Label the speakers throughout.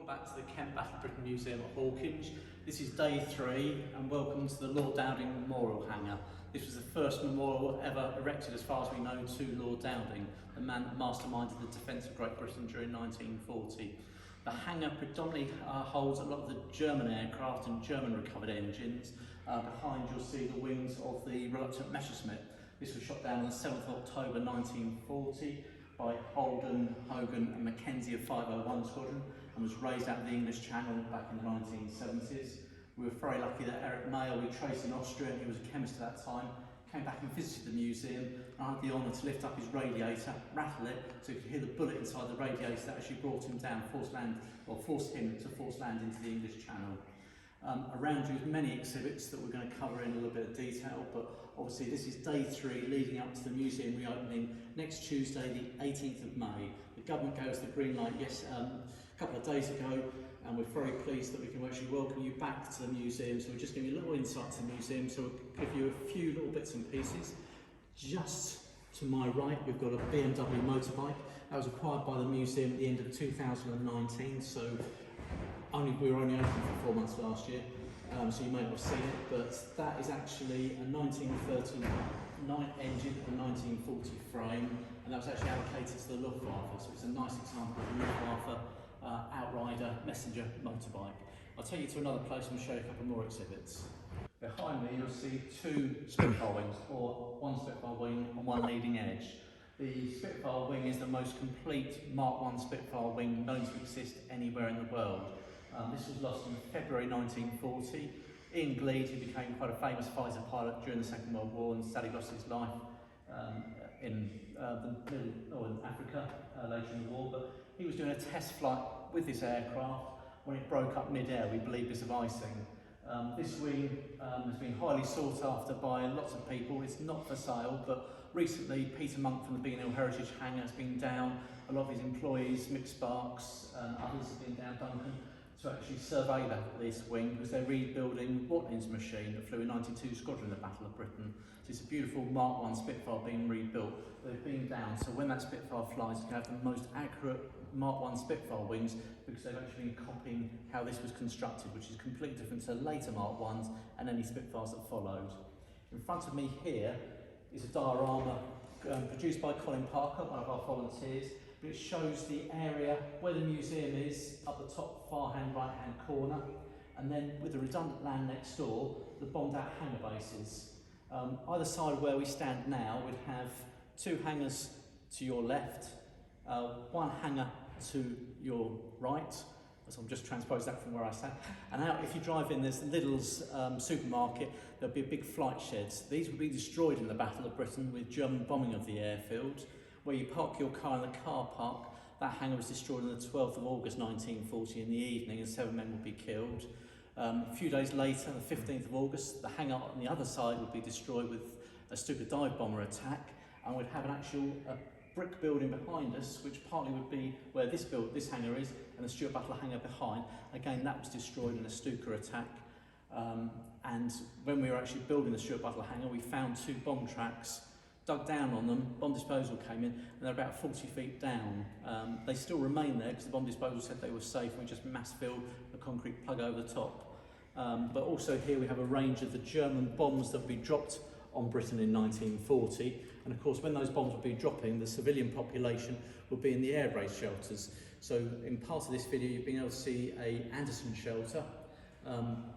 Speaker 1: Welcome back to the Kent Battle of Britain Museum at Hawkinge. This is day 3 and welcome to the Lord Dowding Memorial Hangar. This was the first memorial ever erected, as far as we know, to Lord Dowding, the man that masterminded the defence of Great Britain during 1940. The hangar predominantly holds a lot of the German aircraft and German recovered engines. Behind you'll see the wings of the reluctant Messerschmitt. This was shot down on the 7th of October 1940 by Holden, Hogan and Mackenzie of 501 Squadron, and was raised out of the English Channel back in the 1970s. We were very lucky that Eric Mayer, we traced in Austria, and he was a chemist at that time, came back and visited the museum, and I had the honour to lift up his radiator, rattle it, so you could hear the bullet inside the radiator that actually brought him down, forced him to force land into the English Channel. Around you is many exhibits that we're going to cover in a little bit of detail, but obviously this is day 3 leading up to the museum reopening next Tuesday, the 18th of May. The government gave us the green light a couple of days ago, and we're very pleased that we can actually welcome you back to the museum. So we're just giving you a little insight to the museum, so we'll give you a few little bits and pieces. Just to my right, we've got a BMW motorbike. That was acquired by the museum at the end of 2019, so we were only open for 4 months last year, so you may not have seen it, but that is actually a 1939 engine and a 1940 frame, and that was actually allocated to the Luftwaffe, so it's a nice example of a Luftwaffe Outrider Messenger motorbike. I'll take you to another place and show you a couple more exhibits. Behind me you'll see 2 Spitfire Wings, or 1 Spitfire Wing and 1 leading edge. The Spitfire Wing is the most complete Mark I Spitfire Wing known to exist anywhere in the world. This was lost in February 1940. Ian Gleed, who became quite a famous fighter pilot during the Second World War and sadly lost his life in Africa later in the war, but he was doing a test flight with this aircraft when it broke up mid-air, we believe because of icing. This wing has been highly sought after by lots of people. It's not for sale, but recently Peter Monk from the Beacon Hill Heritage Hangar has been down. A lot of his employees, Mick Sparks and others have been down, Duncan, to actually survey this wing, because they're rebuilding Watling's machine that flew in 92 Squadron in the Battle of Britain. So it's a beautiful Mark I Spitfire being rebuilt. They've been down, so when that Spitfire flies, you can have the most accurate Mark I Spitfire wings, because they've actually been copying how this was constructed, which is completely different to later Mark Is and any Spitfires that followed. In front of me here is a diorama produced by Colin Parker, one of our volunteers. But it shows the area where the museum is, up the top far-hand right-hand corner, and then with the redundant land next door, the bombed-out hangar bases. Either side of where we stand now would have 2 hangars to your left, 1 hangar to your right, so I'm just transposed that from where I sat. And out, if you drive in, there's Lidl's supermarket. There'll be big flight sheds. These would be destroyed in the Battle of Britain with German bombing of the airfield. Where you park your car in the car park, that hangar was destroyed on the 12th of August 1940 in the evening, and 7 men would be killed. A few days later, the 15th of August, the hangar on the other side would be destroyed with a Stuka dive bomber attack, and we'd have an actual brick building behind us, which partly would be where this hangar is, and the Stuart Battle hangar behind. Again, that was destroyed in a Stuka attack. And when we were actually building the Stuart Battle hangar, we found 2 bomb tracks, dug down on them, bomb disposal came in, and they're about 40 feet down. They still remain there because the bomb disposal said they were safe, and we just mass filled a concrete plug over the top. But also here we have a range of the German bombs that would be dropped on Britain in 1940. And of course, when those bombs would be dropping, the civilian population would be in the air raid shelters. So in part of this video, you've been able to see a Anderson shelter.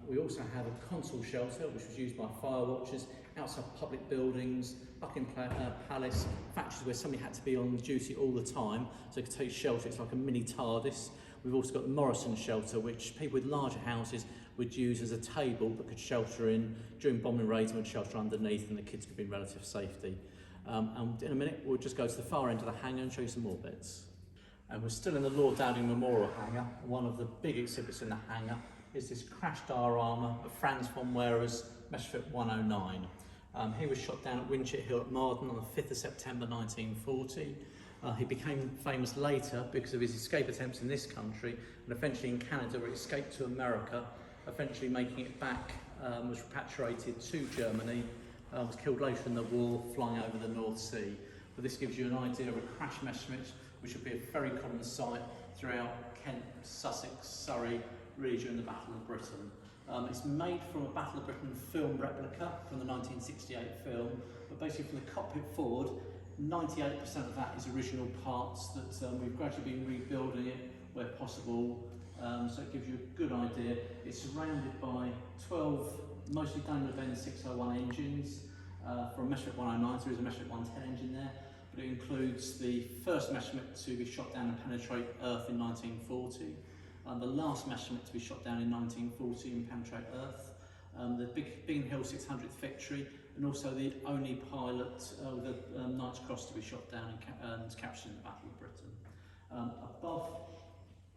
Speaker 1: We also have a consul shelter, which was used by fire watchers outside public buildings, Buckingham Palace, factories where somebody had to be on duty all the time, so they could take shelter. It's like a mini TARDIS. We've also got the Morrison shelter, which people with larger houses would use as a table, but could shelter in during bombing raids and would shelter underneath, and the kids could be in relative safety. And in a minute, we'll just go to the far end of the hangar and show you some more bits. And we're still in the Lord Dowding Memorial Hangar. One of the big exhibits in the hangar is this crash diorama of Franz von Wehrer's Messerschmitt 109. He was shot down at Winchett Hill at Marden on the 5th of September 1940. He became famous later because of his escape attempts in this country, and eventually in Canada, where he escaped to America, eventually making it back, was repatriated to Germany, was killed later in the war, flying over the North Sea. But this gives you an idea of a crash Messerschmitt, which would be a very common sight throughout Kent, Sussex, Surrey, really during the Battle of Britain. It's made from a Battle of Britain film replica from the 1968 film, but basically from the cockpit forward, 98% of that is original parts that we've gradually been rebuilding it where possible, so it gives you a good idea. It's surrounded by 12 mostly Daimler Benz 601 engines from Messerschmitt 109, so there is a Messerschmitt 110 engine there, but it includes the first Messerschmitt to be shot down and penetrate Earth in 1940, the last Messerschmitt to be shot down in 1940 and penetrate Earth, the Biggin Hill 600th Victory, and also the only pilot with a Knight's Cross to be shot down and captured in the Battle of Britain. Above,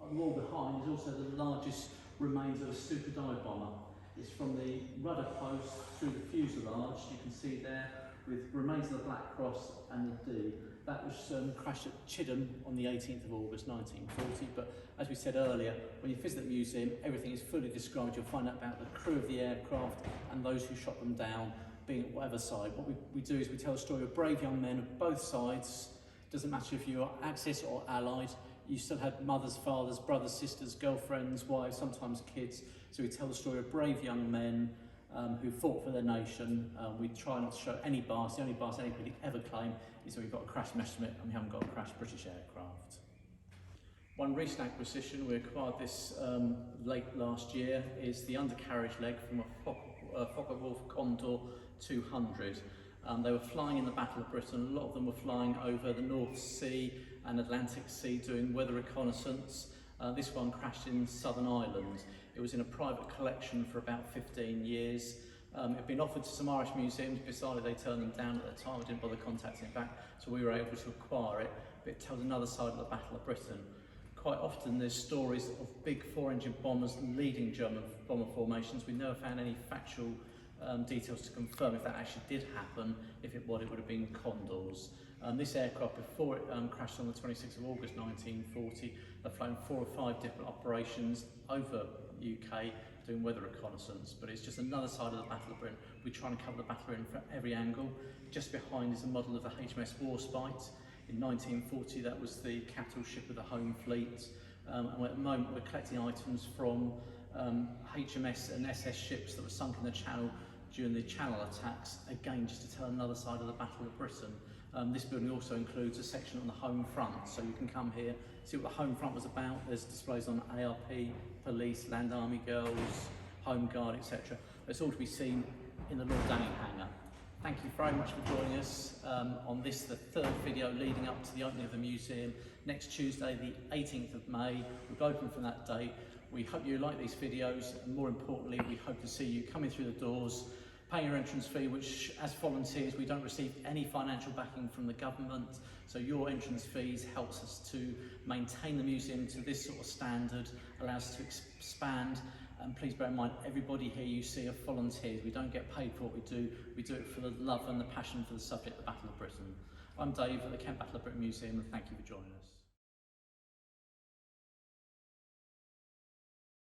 Speaker 1: on the wall behind, is also the largest remains of a super dive bomber. It's from the rudder post through the fuselage, you can see there, with remains of the Black Cross and the D. That was crashed at Chidham on the 18th of August 1940, but as we said earlier, when you visit the museum, everything is fully described. You'll find out about the crew of the aircraft and those who shot them down, being at whatever side. What we do is we tell a story of brave young men of both sides. Doesn't matter if you are Axis or Allied, you still had mothers, fathers, brothers, sisters, girlfriends, wives, sometimes kids. So we tell the story of brave young men who fought for their nation. We try not to show any bias. The only bias anybody ever claim is that we've got a crashed Messerschmitt and we haven't got a crashed British aircraft. One recent acquisition, we acquired this late last year, is the undercarriage leg from a Focke-Wulf Condor 200. They were flying in the Battle of Britain. A lot of them were flying over the North Sea and Atlantic Sea doing weather reconnaissance. This one crashed in Southern Ireland. It was in a private collection for about 15 years. It had been offered to some Irish museums, decided they turned them down at the time, didn't bother contacting it back, so we were able to acquire it. But it tells another side of the Battle of Britain. Quite often there's stories of big four-engine bombers leading German bomber formations. We never found any factual details to confirm if that actually did happen. If it would have been Condors. This aircraft, before it crashed on the 26th of August 1940, they've flown 4 or 5 different operations over UK doing weather reconnaissance, but it's just another side of the Battle of Britain. We try and cover the Battle of Britain from every angle. Just behind is a model of the Hms War Spike. In 1940, that was the capital ship of the Home Fleet. And at the moment, we're collecting items from HMS and SS ships that were sunk in the Channel during the Channel attacks, again just to tell another side of the Battle of Britain. This building also includes a section on the home front, so you can come here, see what the home front was about. There's displays on ARP, police, Land Army Girls, Home Guard, etc. It's all to be seen in the Lord Dowding hangar. Thank you very much for joining us on this, the third video leading up to the opening of the museum. Next Tuesday, the 18th of May, we'll open from that date. We hope you like these videos, and more importantly, we hope to see you coming through the doors, paying your entrance fee, which as volunteers we don't receive any financial backing from the government, so your entrance fees helps us to maintain the museum to this sort of standard, allows us to expand, and please bear in mind everybody here you see are volunteers. We don't get paid for what we do it for the love and the passion for the subject, the Battle of Britain. I'm Dave at the Kent Battle of Britain Museum, and thank you for joining us.